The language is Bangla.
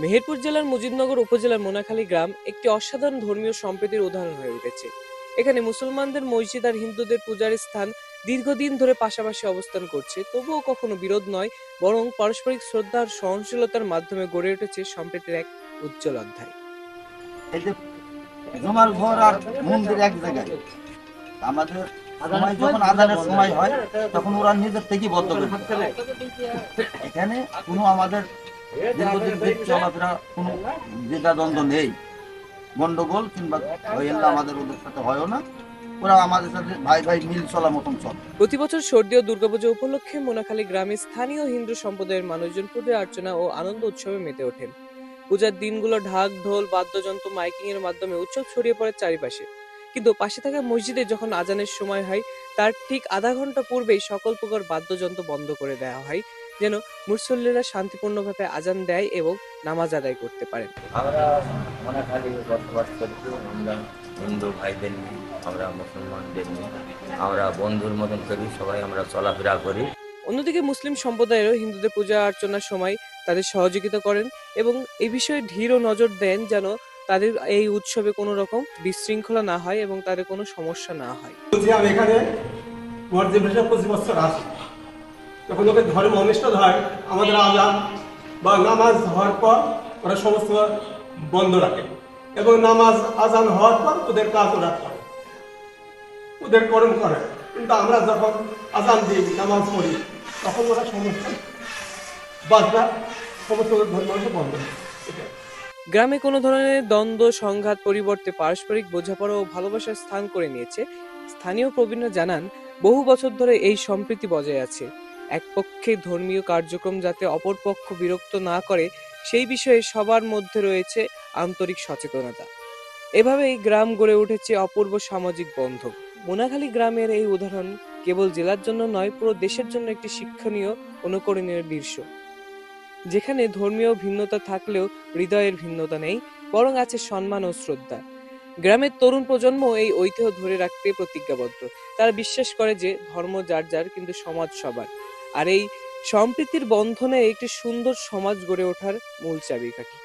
মেহেরপুর জেলার মুজিবনগর উপজেলার মোনাখালী গ্রাম একটি অসাধারণ ধর্মীয় সম্প্রীতির উদাহরণ হয়ে উঠেছে। এখানে মুসলমানদের মসজিদ আর হিন্দুদের পূজার স্থান দীর্ঘদিন ধরে পাশাপাশি অবস্থান করছে, তবুও কখনো বিরোধ নয়, বরং পারস্পরিক শ্রদ্ধা আর সহনশীলতার মাধ্যমে গড়ে উঠেছে সম্প্রীতির এক উজ্জ্বল অধ্যায়। এই যে জমার ঘর আর মন্দির এক জায়গায়, আমাদের সময় যখন আজানের সময় হয় তখন ওরা নিজের থেকেই বদ্ধ করে এখানে কোনো আমাদের দীর্ঘদিন থেকে চলাফেরা কোনো দ্বিধাদ্বন্দ্ব নেই, গন্ডগোল কিংবা হইল্লা আমাদের ওদের সাথে হয়ও না। ওরা আমাদের সাথে ভাই ভাই মিল চলার মতন চলে। প্রতি বছর সর্দি ও দুর্গাপূজা উপলক্ষে মোনাখালী গ্রামে স্থানীয় হিন্দু সম্প্রদায়ের মানুষজন পূজা অর্চনা ও আনন্দ উৎসবে মেতে ওঠেন। পূজার দিনগুলো ঢাক ঢোল বাদ্যযন্ত্র মাইকিং এর মাধ্যমে উৎসব ছড়িয়ে পড়ে চারিপাশে। কিন্তু পাশে থাকা মসজিদে যখন আজানের সময় হয়, তার ঠিক আধা ঘন্টা পূর্বেই সকল প্রকার বাদ্যযন্ত্র বন্ধ করে দেওয়া হয়, যেন মুসল্লিরা শান্তিপূর্ণভাবে আজান দেয় এবং নামাজ আদায় করতে পারেন। আমরা মনে বসবাস করছি, আমরা হিন্দু ভাইদের নিয়ে, আমরা মুসলমানদের নিয়ে, আমরা বন্ধুর মতন করি, সবাই আমরা চলাফেরা করি। অন্যদিকে মুসলিম সম্প্রদায়েরও হিন্দুদের পূজা অর্চনার সময় তাদের সহযোগিতা করেন এবং এই বিষয়ে ধীর ও নজর দেন, যেন তাদের এই উৎসবে কোনো রকম বিশৃঙ্খলা না হয় এবং তাদের কোনো সমস্যা না হয়। আমি এখানে 25 বছর আসি, যখন ওকে ধর্ম অনুষ্ঠান হয় আমাদের আজান বা নামাজ হওয়ার পর ওরা সমস্ত বন্ধ রাখে এবং নামাজ আজান হওয়ার পর ওদের কাজ ওরা করে, ওদের কর্ম করে। কিন্তু আমরা যখন আজান দিই নামাজ পড়ি তখন ওরা সমস্ত বাজনা সমস্ত ধর্ম বন্ধ হয়। গ্রামে কোনো ধরনের দ্বন্দ্ব সংঘাত পরিবর্তে পারস্পরিক বোঝাপড়া ও ভালোবাসার স্থান করে নিয়েছে। স্থানীয় প্রবীণরা জানান, বহু বছর ধরে এই সম্প্রীতি বজায় আছে। এক পক্ষে ধর্মীয় কার্যক্রম যাতে অপর পক্ষ বিরক্ত না করে, সেই বিষয়ে সবার মধ্যে রয়েছে আন্তরিক সচেতনতা। এভাবেই গ্রাম গড়ে উঠেছে অপূর্ব সামাজিক বন্ধন। মোনাখালী গ্রামের এই উদাহরণ কেবল জেলার জন্য নয়, পুরো দেশের জন্য একটি শিক্ষণীয় অনুকরণীয় দৃশ্য, যেখানে ধর্মীয় ভিন্নতা থাকলেও হৃদয়ের ভিন্নতা নেই, বরং আছে সম্মান ও শ্রদ্ধা। গ্রামের তরুণ প্রজন্ম এই ঐতিহ্য ধরে রাখতে প্রতিজ্ঞাবদ্ধ। তারা বিশ্বাস করে যে ধর্ম যার যার, কিন্তু সমাজ সবার। আর এই সম্প্রীতির বন্ধনে একটি সুন্দর সমাজ গড়ে ওঠার মূল চাবিকাঠি।